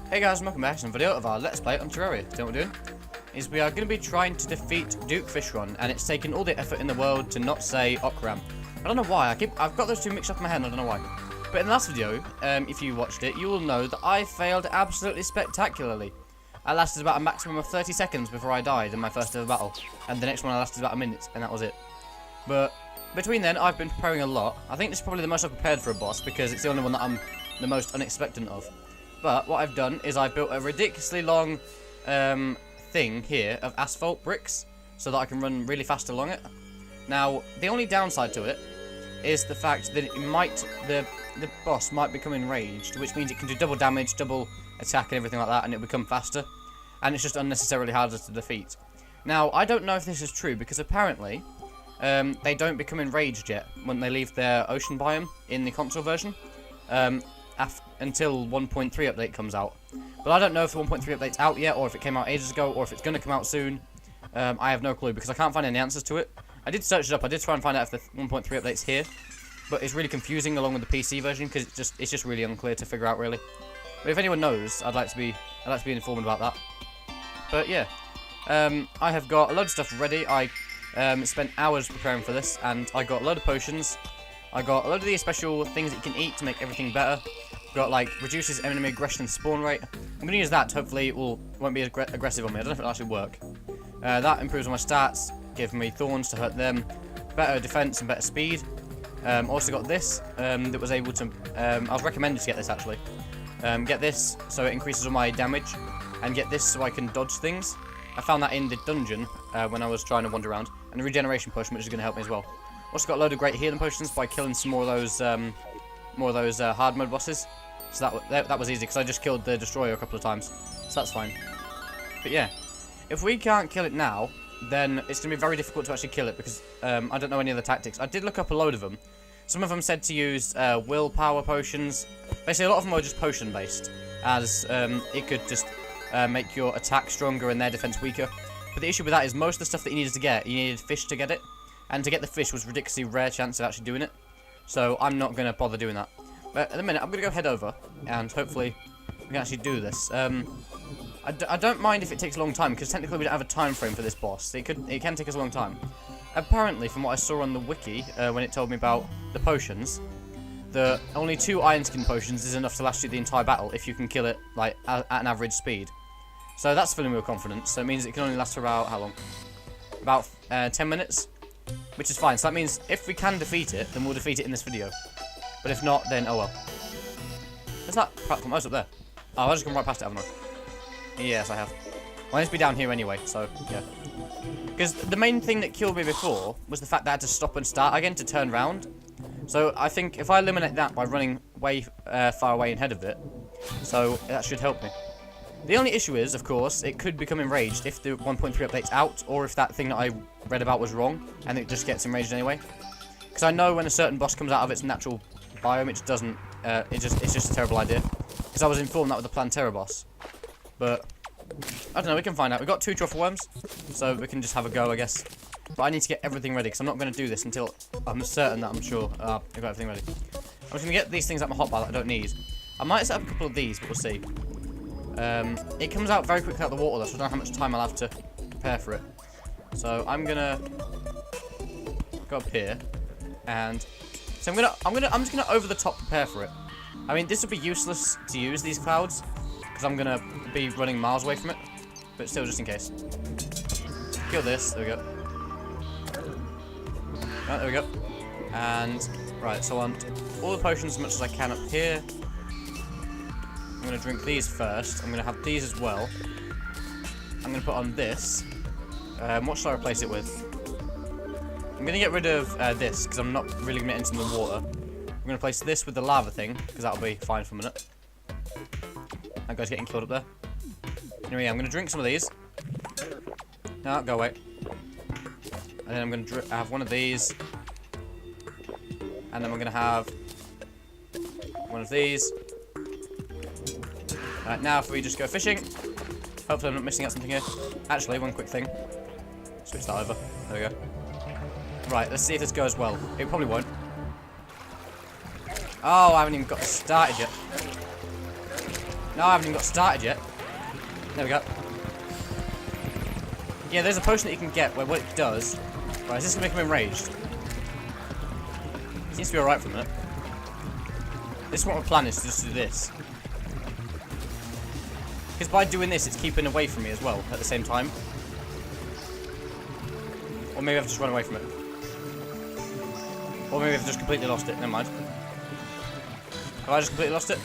Hey guys, welcome back to another video of our Let's Play on Terraria. Today what we're doing is we are going to be trying to defeat Duke Fishron, and it's taken all the effort in the world to not say Okram. I don't know why, I've got those two mixed up in my head and I don't know why. But in the last video, if you watched it, you will know that I failed absolutely spectacularly. I lasted about a maximum of 30 seconds before I died in my first ever battle, and the next one I lasted about a minute, and that was it. But between then, I've been preparing a lot. I think this is probably the most I've prepared for a boss, because it's the only one that I'm the most unexpectant of. But what I've done is I've built a ridiculously long thing here of asphalt bricks so that I can run really fast along it. Now, the only downside to it is the fact that the boss might become enraged, which means it can do double damage, double attack and everything like that, and it'll become faster. And it's just unnecessarily harder to defeat. Now, I don't know if this is true, because apparently they don't become enraged yet when they leave their ocean biome in the console version. Until 1.3 update comes out. But I don't know if the 1.3 update's out yet, or if it came out ages ago, or if it's going to come out soon. I have no clue, because I can't find any answers to it. I did search it up, I did try and find out if the 1.3 update's here, but it's really confusing along with the PC version, because it's just really unclear to figure out, really. But if anyone knows, I'd like to be informed about that. But yeah, I have got a load of stuff ready. I spent hours preparing for this, and I got a load of potions. I got a load of these special things that you can eat to make everything better. Got like reduces enemy aggression and spawn rate. I'm gonna use that. Hopefully, it won't be aggressive on me. I don't know if it'll actually work. That improves all my stats. Give me thorns to hurt them. Better defense and better speed. Also got this that was able to. I was recommended to get this actually. Get this so it increases all my damage, and get this so I can dodge things. I found that in the dungeon when I was trying to wander around, and the regeneration potion, which is going to help me as well. Also got a load of great healing potions by killing some more of those hard mode bosses. So that was easy because I just killed the destroyer a couple of times, so that's fine. But yeah, if we can't kill it now, then it's going to be very difficult to actually kill it because I don't know any of the tactics. I did look up a load of them. Some of them said to use willpower potions. Basically, a lot of them are just potion based, as it could just make your attack stronger and their defense weaker. But the issue with that is most of the stuff that you needed to get, you needed fish to get it, and to get the fish was a ridiculously rare chance of actually doing it. So I'm not going to bother doing that. But at the minute, I'm going to go head over, and hopefully we can actually do this. I don't mind if it takes a long time, because technically we don't have a time frame for this boss. It can take us a long time. Apparently, from what I saw on the wiki, when it told me about the potions, the only 2 iron skin potions is enough to last you the entire battle if you can kill it like at an average speed. So that's filling me with confidence. So it means it can only last for about, how long? About 10 minutes, which is fine. So that means if we can defeat it, then we'll defeat it in this video. But if not, then oh well. Where's that platform? Oh, it's up there. Oh, I've just gone right past it, haven't I? Yes, I have. Well, I need to be down here anyway, so yeah. Because the main thing that killed me before was the fact that I had to stop and start again to turn round. So I think if I eliminate that by running way far away ahead of it, so that should help me. The only issue is, of course, it could become enraged if the 1.3 update's out, or if that thing that I read about was wrong, and it just gets enraged anyway. Because I know when a certain boss comes out of its natural biome, it doesn't. It's just a terrible idea. Because I was informed that with the Plantera boss, but I don't know. We can find out. We've got 2 truffle worms, so we can just have a go, I guess. But I need to get everything ready because I'm not going to do this until I'm certain that I'm sure I've got everything ready. I'm just going to get these things out of my hotbar that I don't need. I might set up a couple of these, but we'll see. It comes out very quickly out of the water, though, so I don't know how much time I'll have to prepare for it. So I'm gonna go up here, and so I'm just gonna over the top prepare for it. I mean, this would be useless to use these clouds because I'm gonna be running miles away from it, but still, just in case. Kill this. There we go. Right, there we go. And right, so I want all the potions as much as I can up here. I'm going to drink these first. I'm going to have these as well. I'm going to put on this. What should I replace it with? I'm going to get rid of this, because I'm not really going to enter the water. I'm going to place this with the lava thing, because that'll be fine for a minute. That guy's getting killed up there. Anyway, I'm going to drink some of these. No, go away. And then I'm going to have one of these. And then we're going to have one of these. Right, now if we just go fishing, hopefully I'm not missing out something here. Actually, one quick thing. Switch that over. There we go. Right, let's see if this goes well. It probably won't. Oh, I haven't even got started yet. No, I haven't even got started yet. There we go. Yeah, there's a potion that you can get where what it does... Right, is this going to make him enraged? Seems to be alright for a minute. This is what my plan is, to just do this. Because by doing this, it's keeping away from me as well, at the same time. Or maybe I've just run away from it. Or maybe I've just completely lost it, never mind. Have I just completely lost it?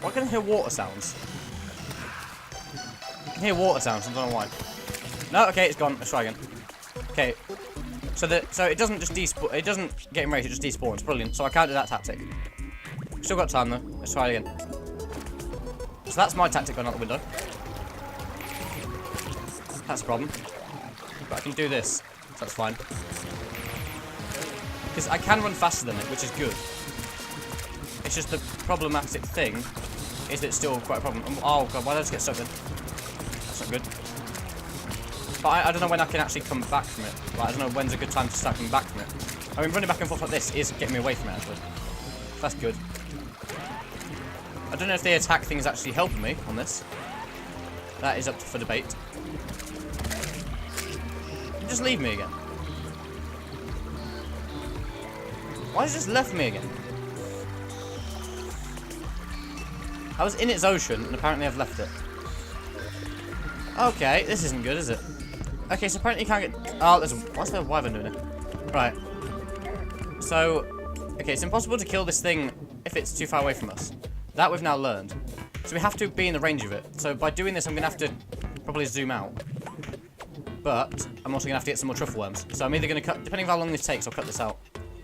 Why can I hear water sounds? I can hear water sounds, I don't know why. No, okay, it's gone. Let's try again. Okay. So it doesn't just despawn, it doesn't get enraged, it just despawns. Brilliant. So I can't do that tactic. Still got time though. Let's try it again. So that's my tactic going out the window. That's a problem. But I can do this. So that's fine. Because I can run faster than it, which is good. It's just the problematic thing is that it's still quite a problem. Oh god, why did I just get stuck in? That's not good. But I don't know when I can actually come back from it. Like, I don't know when's a good time to start coming back from it. I mean, running back and forth like this is getting me away from it, actually. That's good. I don't know if the attack thing is actually helping me on this. That is up for debate. Just leave me again. Why has it just left me again? I was in its ocean, and apparently I've left it. Okay, this isn't good, is it? Okay, so apparently you can't get... Oh, what's the wyvern doing it? Right. So, okay, it's impossible to kill this thing if it's too far away from us. That we've now learned. So we have to be in the range of it. So by doing this, I'm going to have to probably zoom out. But I'm also going to have to get some more truffle worms. So I'm either going to cut... Depending on how long this takes, I'll cut this out.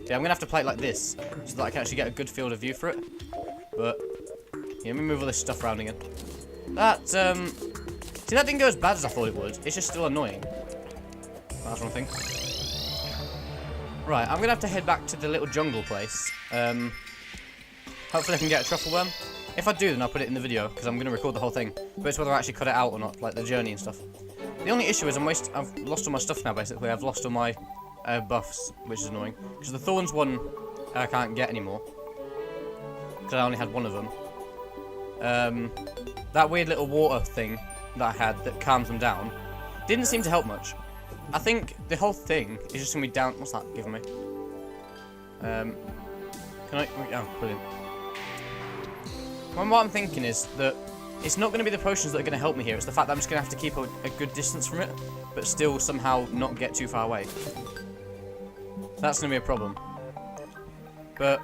Yeah, I'm going to have to play it like this, so that I can actually get a good field of view for it. But, yeah, let me move all this stuff around again. That, see, that didn't go as bad as I thought it would. It's just still annoying. That's one thing. Right, I'm going to have to head back to the little jungle place. Hopefully I can get a truffle worm. If I do, then I'll put it in the video, because I'm going to record the whole thing. But it's whether I actually cut it out or not, like the journey and stuff. The only issue is I've lost all my stuff now, basically. I've lost all my buffs, which is annoying. Because the thorns one, I can't get anymore. Because I only had one of them. That weird little water thing that I had that calms them down didn't seem to help much. I think the whole thing is just going to be down... What's that giving me? Can I... Oh, brilliant. Well, what I'm thinking is that it's not going to be the potions that are going to help me here. It's the fact that I'm just going to have to keep a good distance from it, but still somehow not get too far away. That's going to be a problem. But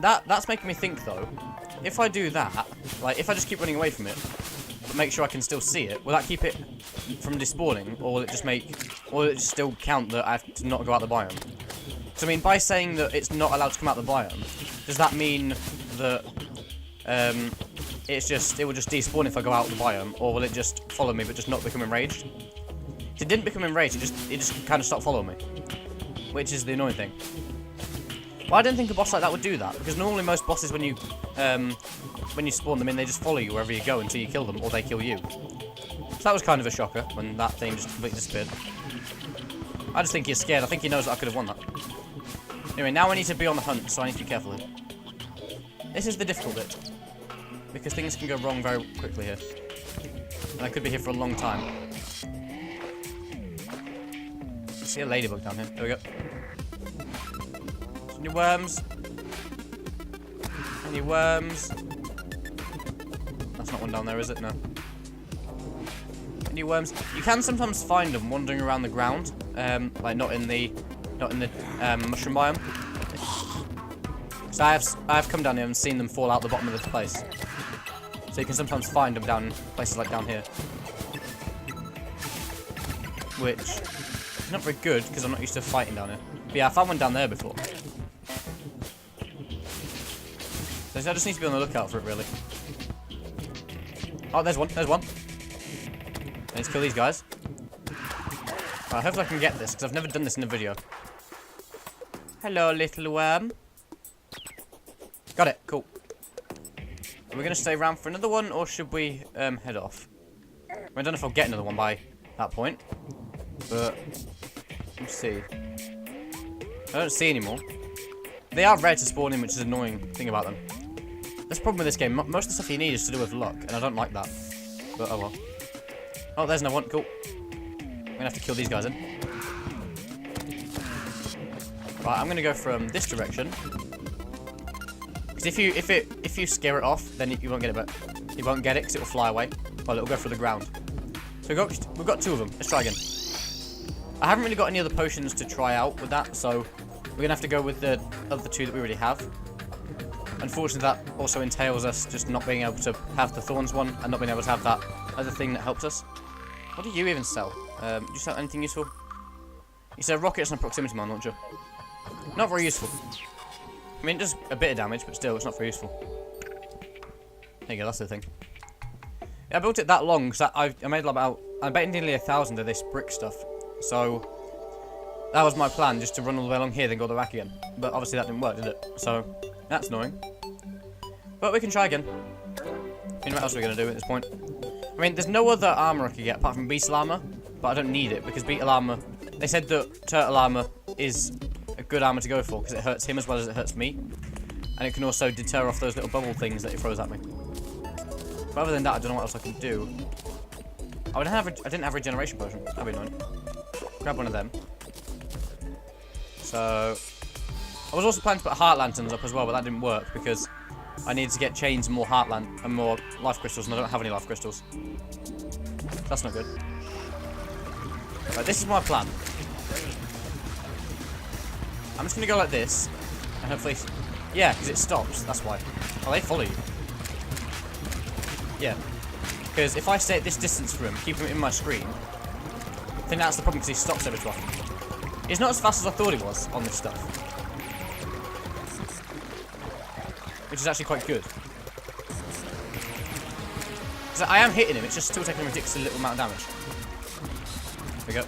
that's making me think, though. If I do that, like, if I just keep running away from it, but make sure I can still see it, will that keep it from despawning, or will it just or will it just still count that I have to not go out the biome? So, I mean, by saying that it's not allowed to come out the biome, does that mean that it will just despawn if I go out the biome, or will it just follow me but just not become enraged? If it didn't become enraged, it just kind of stopped following me, which is the annoying thing. Well, I didn't think a boss like that would do that, because normally most bosses, when you spawn them in, they just follow you wherever you go until you kill them, or they kill you. So that was kind of a shocker when that thing just completely disappeared. I just think he's scared. I think he knows that I could have won that. Anyway, now I need to be on the hunt, so I need to be careful here. This is the difficult bit, because things can go wrong very quickly here. And I could be here for a long time. I see a ladybug down here. There we go. Any worms? Any worms? That's not one down there, is it? No. Any worms? You can sometimes find them wandering around the ground, like not in the mushroom biome. So I have come down here and seen them fall out the bottom of this place. So you can sometimes find them down places like down here, which is not very good because I'm not used to fighting down here. But yeah, I found one down there before. So I just need to be on the lookout for it, really. Oh, there's one. There's one. I need to kill these guys. Right, hopefully I can get this, because I've never done this in a video. Hello, little worm. Got it. Cool. Are we going to stay around for another one, or should we head off? I don't know if I'll get another one by that point. But, let's see. I don't see any more. They are rare to spawn in, which is an annoying thing about them. problem with this game. Most of the stuff you need is to do with luck, and I don't like that. But oh well. Oh, there's no one. Cool. I'm gonna have to kill these guys in. Right, I'm gonna go from this direction. Because if you scare it off, then you won't get it back. You won't get it because it will fly away. Well, it'll go through the ground. So we've got 2 of them. Let's try again. I haven't really got any other potions to try out with that, so we're gonna have to go with the other 2 that we already have. Unfortunately, that also entails us just not being able to have the thorns one and not being able to have that other thing that helps us. What do you even sell? Do you sell anything useful? You sell rockets and a proximity mine launcher. Not very useful. I mean, it does a bit of damage, but still, it's not very useful. There you go, that's the thing. Yeah, I built it that long because I made about, I bet nearly 1,000 of this brick stuff. So that was my plan, just to run all the way along here, then go the back again. But obviously that didn't work, did it? So that's annoying. But we can try again. You know what else we're gonna do at this point? I mean, there's no other armor I could get apart from beetle armor, but I don't need it because beetle armor. They said that turtle armor is a good armor to go for because it hurts him as well as it hurts me, and it can also deter off those little bubble things that he throws at me. But other than that, I don't know what else I can do. Oh, I didn't have a regeneration potion. That'd be annoying. Grab one of them. So I was also planning to put heart lanterns up as well, but that didn't work because I needed to get chains and more and more life crystals, and I don't have any life crystals. That's not good. Right, this is my plan. I'm just gonna go like this, and hopefully, yeah, because it stops. That's why. Oh, they follow you. Yeah, because if I stay at this distance from him, keep him in my screen, I think that's the problem because he stops every so often. He's not as fast as I thought he was on this stuff, which is actually quite good. So I am hitting him, it's just still taking a ridiculous little amount of damage. There we go.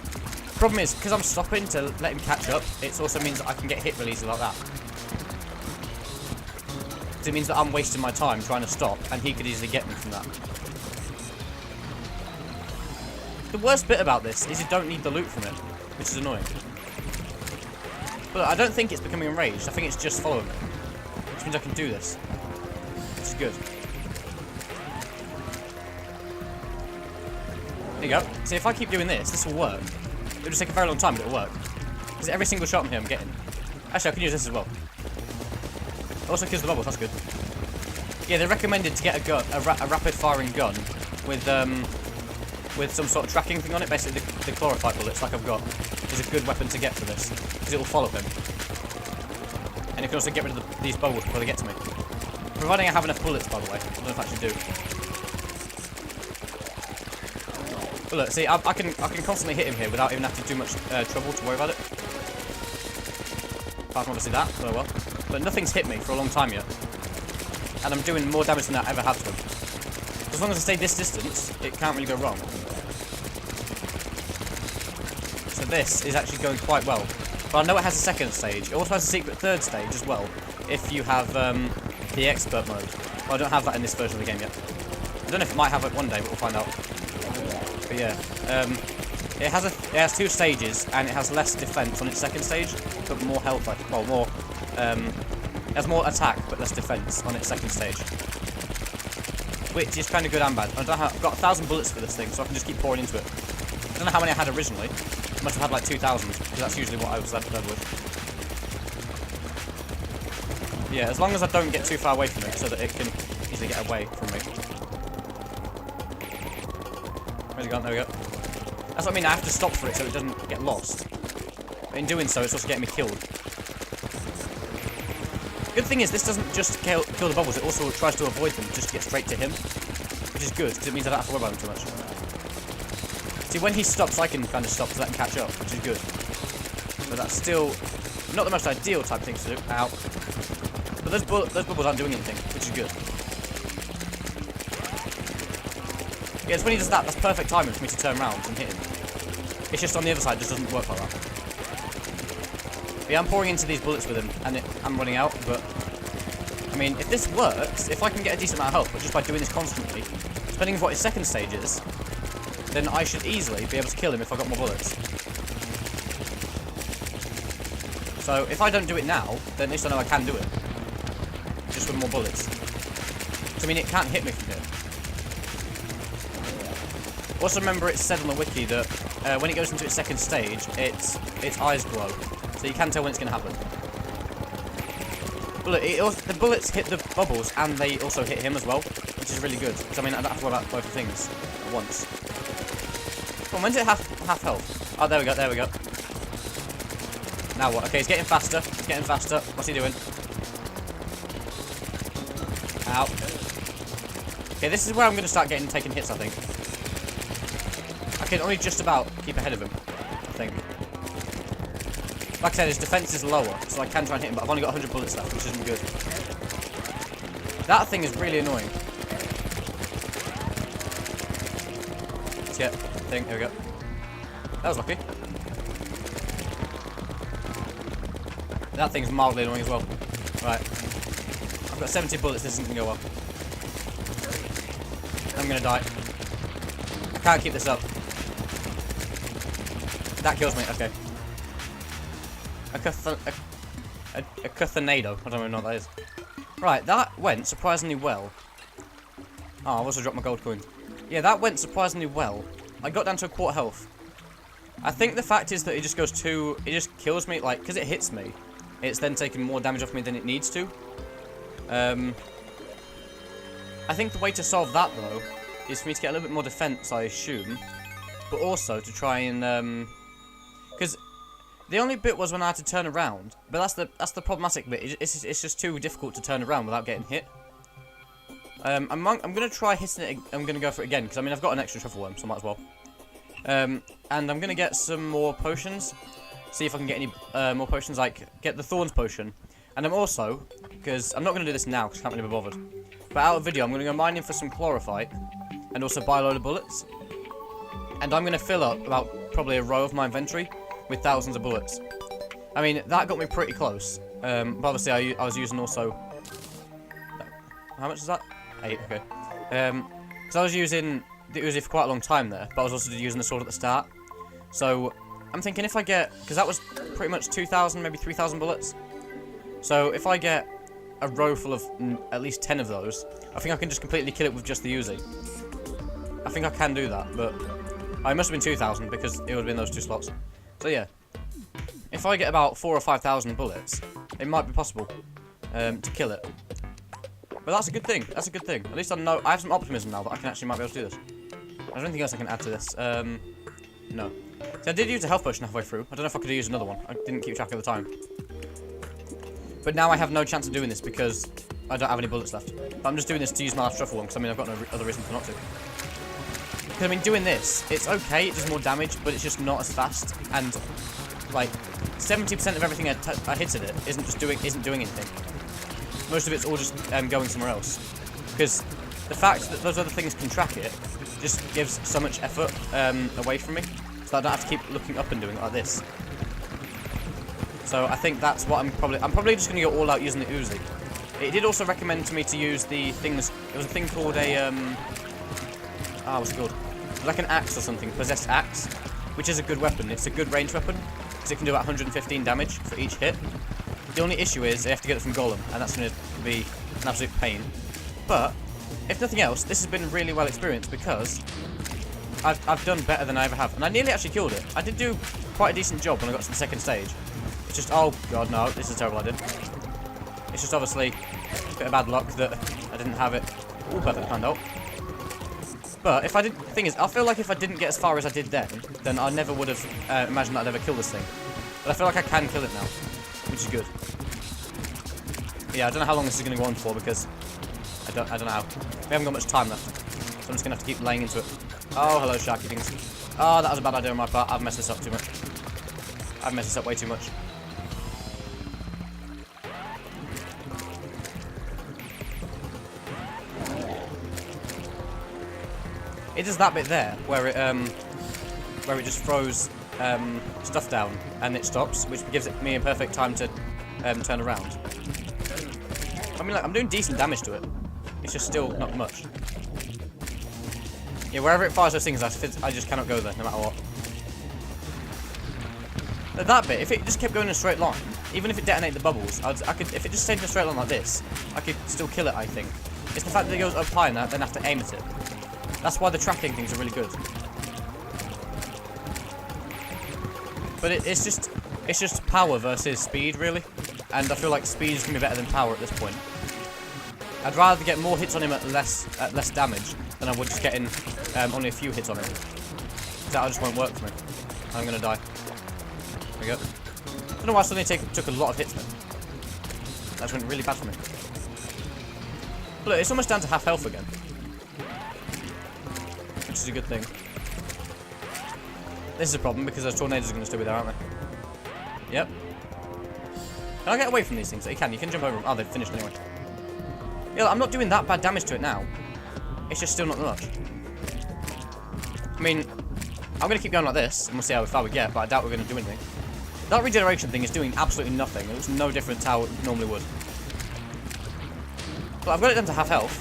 Problem is, because I'm stopping to let him catch up, it also means that I can get hit really easily like that. It means that I'm wasting my time trying to stop, and he could easily get me from that. The worst bit about this is you don't need the loot from it, which is annoying. But I don't think it's becoming enraged, I think it's just following me. Which means I can do this. Which is good. There you go. See, if I keep doing this, this will work. It'll just take a very long time, but it'll work. Because every single shot from here I'm getting. Actually, I can use this as well. It also kills the bubbles, that's good. Yeah, they recommended to get a gun, a rapid-firing gun with some sort of tracking thing on it. Basically, the chlorophyte bullets, like I've got, is a good weapon to get for this, because it will follow him. And you can also get rid of these bubbles before they get to me. Providing I have enough bullets, by the way. I don't know if I actually do. But look, see, I can constantly hit him here without even having to do much trouble to worry about it. Apart from obviously that, so well. But nothing's hit me for a long time yet. And I'm doing more damage than I ever have to him. As long as I stay this distance, it can't really go wrong. So this is actually going quite well. But I know it has a second stage. It also has a secret third stage as well, if you have the expert mode. Well, I don't have that in this version of the game yet. I don't know if it might have it one day, but we'll find out. But yeah, it has 2 stages, and it has less defense on its second stage, but more health. Well, more. It has more attack, but less defense on its second stage, which is kind of good and bad. I've got 1,000 bullets for this thing, so I can just keep pouring into it. I don't know how many I had originally. I must have had like 2,000, because that's usually what I was led with. Yeah, as long as I don't get too far away from it, so that it can easily get away from me. Where's it gone? There we go. That's what I mean, I have to stop for it so it doesn't get lost. But in doing so, it's also getting me killed. Good thing is, this doesn't just kill the bubbles, it also tries to avoid them just to get straight to him. Which is good, because it means I don't have to worry about him too much. See, when he stops, I can kind of stop to let him catch up, which is good. But that's still not the most ideal type thing to do. Ow. But those bubbles aren't doing anything, which is good. Yeah, it's when he does that, that's perfect timing for me to turn around and hit him. It's just on the other side, it just doesn't work like that. But yeah, I'm pouring into these bullets with him, and I'm running out, but I mean, if this works, if I can get a decent amount of health, but just by doing this constantly, depending on what his second stage is, then I should easily be able to kill him if I got more bullets. So if I don't do it now, then at least I know I can do it. Just with more bullets. I mean, it can't hit me from here. Also, remember it said on the wiki that when it goes into its second stage, its eyes glow, so you can tell when it's going to happen. But look, the bullets hit the bubbles, and they also hit him as well, which is really good. Because I mean, I don't have to worry about both things at once. Come on, when's it half health? Oh, there we go, there we go. Now what? Okay, he's getting faster. He's getting faster. What's he doing? Ow. Okay, this is where I'm going to start taking hits, I think. I can only just about keep ahead of him, I think. Like I said, his defense is lower, so I can try and hit him, but I've only got 100 bullets left, which isn't good. That thing is really annoying. Let's get thing. There we go. That was lucky. That thing's mildly annoying as well. Right. I've got 70 bullets, this isn't going to go well. I'm going to die. I can't keep this up. That kills me, okay. A Cathanado. I don't even know what that is. Right, that went surprisingly well. Oh, I've also dropped my gold coin. Yeah, that went surprisingly well. I got down to a quarter health. I think the fact is that it just goes too... It just kills me, like, because it hits me. It's then taking more damage off me than it needs to. I think the way to solve that, though, is for me to get a little bit more defense, I assume. But also to try and... Because the only bit was when I had to turn around. But that's the problematic bit. It's just too difficult to turn around without getting hit. I'm going to try hitting it. I'm going to go for it again. Because, I mean, I've got an extra truffle worm, so I might as well. And I'm going to get some more potions. See if I can get any more potions. Like, get the Thorns potion. And I'm also... Because I'm not going to do this now because I can't really be bothered. But out of video, I'm going to go mining for some chlorophyte. And also buy a load of bullets. And I'm going to fill up about probably a row of my inventory with thousands of bullets. I mean, that got me pretty close. But obviously, I was using also... How much is that? 8, okay. So I was using the Uzi for quite a long time there, but I was also using the sword at the start. So I'm thinking if I get... Because that was pretty much 2,000, maybe 3,000 bullets. So if I get a row full of at least 10 of those, I think I can just completely kill it with just the Uzi. I think I can do that, but... it must have been 2,000 because it would have been those 2 slots. So yeah, if I get about 4,000 or 5,000 bullets, it might be possible to kill it. But that's a good thing. That's a good thing. At least I know I have some optimism now that I can actually might be able to do this. There's anything else I can add to this. No. So I did use a health potion halfway through. I don't know if I could use another one. I didn't keep track of the time. But now I have no chance of doing this because I don't have any bullets left. But I'm just doing this to use my last truffle one because I mean I've got no other reason for not to. Because I mean doing this, it's okay. It does more damage, but it's just not as fast. And like 70% of everything I hit at it isn't doing anything. Most of it's all just going somewhere else. Because the fact that those other things can track it just gives so much effort away from me. So I don't have to keep looking up and doing it like this. So I think that's what I'm probably just going to go all out using the Uzi. It did also recommend to me to use the things... There was a thing called a... what's it called? Like an axe or something. Possessed axe. Which is a good weapon. It's a good range weapon. Because it can do about 115 damage for each hit. The only issue is you have to get it from Golem. And that's going to be an absolute pain. But, if nothing else, this has been really well experienced because... I've done better than I ever have. And I nearly actually killed it. I did do quite a decent job when I got to the second stage. It's just, oh god no, this is a terrible idea. It's just obviously a bit of bad luck that I didn't have it. Ooh, perfect handle. But if I did, the thing is, I feel like if I didn't get as far as I did then I never would have imagined that I'd ever kill this thing. But I feel like I can kill it now, which is good. Yeah, I don't know how long this is going to go on for because I don't know how. We haven't got much time left, so I'm just going to have to keep laying into it. Oh, hello, sharky things. Oh, that was a bad idea on my part. I've messed this up too much. I've messed this up way too much. It does that bit there, where it just throws stuff down and it stops, which gives me a perfect time to turn around. I mean, like, I'm doing decent damage to it. It's just still not much. Yeah, wherever it fires those things, I just cannot go there, no matter what. But that bit, if it just kept going in a straight line, even if it detonated the bubbles, if it just stayed in a straight line like this, I could still kill it, I think. It's the fact that it goes up high and I then have to aim at it. That's why the tracking things are really good. But it's just power versus speed, really. And I feel like speed is going to be better than power at this point. I'd rather get more hits on him at less damage than I would just getting only a few hits on him. That just won't work for me. I'm going to die. There we go. I don't know why I suddenly took a lot of hits, man. That went really bad for me. But look, it's almost down to half health again. Which is a good thing. This is a problem because those tornadoes are going to still be there, aren't they? Yep. Can I get away from these things? You can jump over them. Oh, they've finished anyway. Yeah, I'm not doing that bad damage to it now. It's just still not much. I mean, I'm going to keep going like this, and we'll see how far we get, but I doubt we're going to do anything. That regeneration thing is doing absolutely nothing. It looks no different to how it normally would. But I've got it down to half health.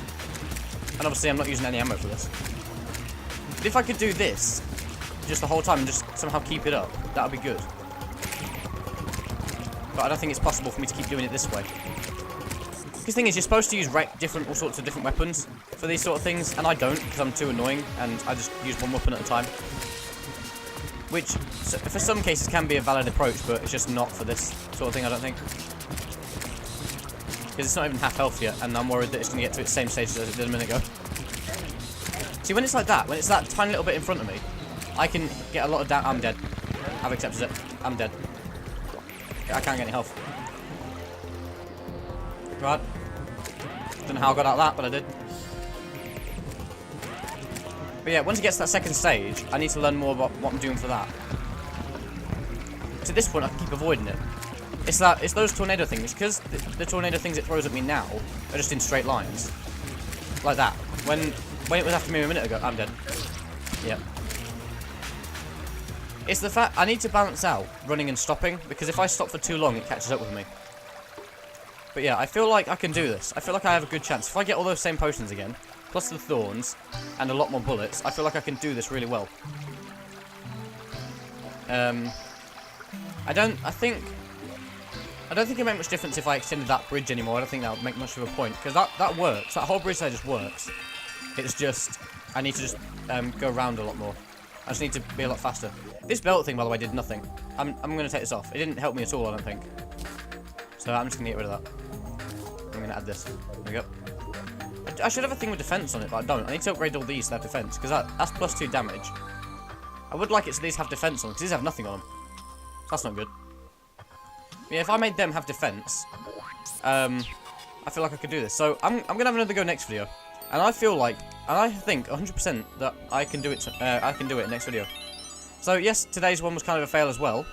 And obviously I'm not using any ammo for this. But if I could do this just the whole time and just somehow keep it up, that would be good. But I don't think it's possible for me to keep doing it this way. The thing is, you're supposed to use all sorts of different weapons for these sort of things, and I don't because I'm too annoying and I just use one weapon at a time. Which, for some cases, can be a valid approach, but it's just not for this sort of thing, I don't think. Because it's not even half health yet, and I'm worried that it's going to get to its same stage as it did a minute ago. See, when it's like that, when it's that tiny little bit in front of me, I can get a lot of damage. I'm dead. I've accepted it. I'm dead. I can't get any health. Right. Don't know how I got out of that, but I did. But yeah, once it gets to that second stage, I need to learn more about what I'm doing for that. To this point, I can keep avoiding it. It's those tornado things, because the tornado things it throws at me now are just in straight lines. Like that. When it was after me a minute ago, I'm dead. Yep. It's the fact I need to balance out running and stopping, because if I stop for too long, it catches up with me. But yeah, I feel like I can do this. I feel like I have a good chance. If I get all those same potions again, plus the thorns, and a lot more bullets, I feel like I can do this really well. I don't think it made much difference if I extended that bridge anymore. I don't think that would make much of a point, because that works. That whole bridge there just works. It's just, I need to just go around a lot more. I just need to be a lot faster. This belt thing, by the way, did nothing. I'm going to take this off. It didn't help me at all, I don't think. So I'm just going to get rid of that. I'm going to add this. There we go. I should have a thing with defense on it, but I don't. I need to upgrade all these to have defense, because that's plus 2 damage. I would like it so these have defense on, because these have nothing on them. That's not good. But yeah, if I made them have defense, I feel like I could do this. So I'm going to have another go next video. And I feel like, and I think 100% that I can do it. I can do it next video. So yes, today's one was kind of a fail as well,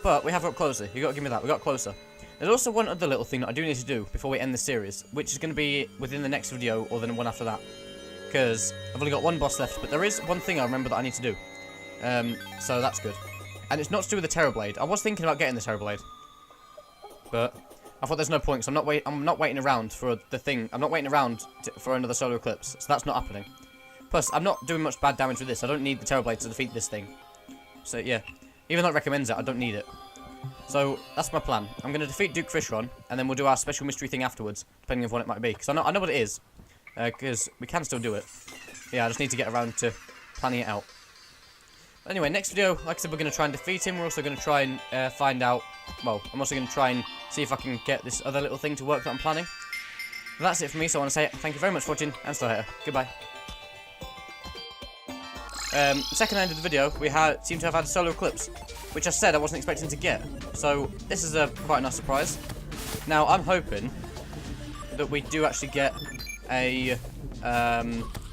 but we have got closer. You got to give me that. We got closer. There's also one other little thing that I do need to do before we end the series, which is going to be within the next video or the one after that, because I've only got one boss left. But there is one thing I remember that I need to do. So that's good. And it's not to do with the Terror Blade. I was thinking about getting the Terror Blade, but I thought there's no point, so I'm not waiting around for the thing. I'm not waiting around for another solar eclipse, so that's not happening. Plus, I'm not doing much bad damage with this. I don't need the Terror Blade to defeat this thing. So yeah, even though it recommends it, I don't need it. So that's my plan. I'm going to defeat Duke Fishron, and then we'll do our special mystery thing afterwards, depending on what it might be. Because I know what it is, because we can still do it. Yeah, I just need to get around to planning it out. But anyway, next video, like I said, we're going to try and defeat him. We're also going to try and find out. Well, I'm also going to try and see if I can get this other little thing to work that I'm planning. But that's it for me. So I want to say thank you very much for watching, and still here. Goodbye. Second end of the video, we seem to have had a solar eclipse, which I said I wasn't expecting to get. So this is quite a nice surprise. Now I'm hoping that we do actually get a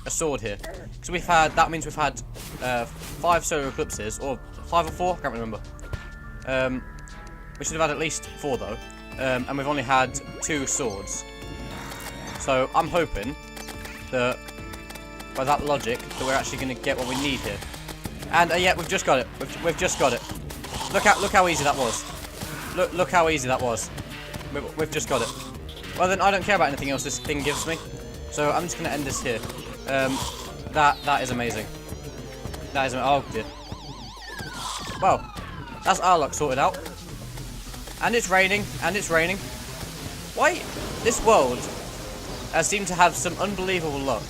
sword here, because that means we've had 5 solar eclipses, or 5 or 4, I can't remember. We should have had at least 4 though, and we've only had 2 swords. So I'm hoping that, by that logic, that we're actually going to get what we need here. And yeah, we've just got it. We've just got it. Look how easy that was. Look how easy that was. We've just got it. Well then, I don't care about anything else this thing gives me. So I'm just going to end this here. That is amazing. That is, oh dear. Well, that's our luck sorted out. And it's raining, and it's raining. Why? This world seem to have some unbelievable luck.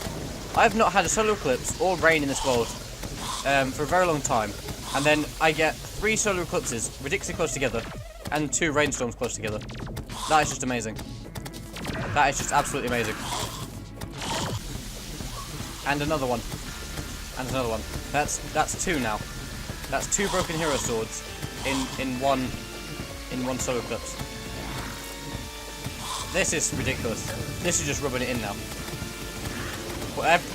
I have not had a solar eclipse or rain in this world for a very long time, and then I get 3 solar eclipses ridiculously close together, and 2 rainstorms close together. That is just amazing. That is just absolutely amazing. And another one. And another one. That's 2 now. That's 2 broken hero swords in one solar eclipse. This is ridiculous. This is just rubbing it in now.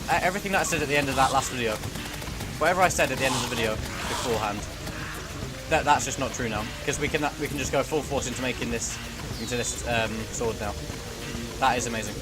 Everything that I said at the end of that last video, whatever I said at the end of the video beforehand, that's just not true now, because we can just go full force into making this sword now. That is amazing.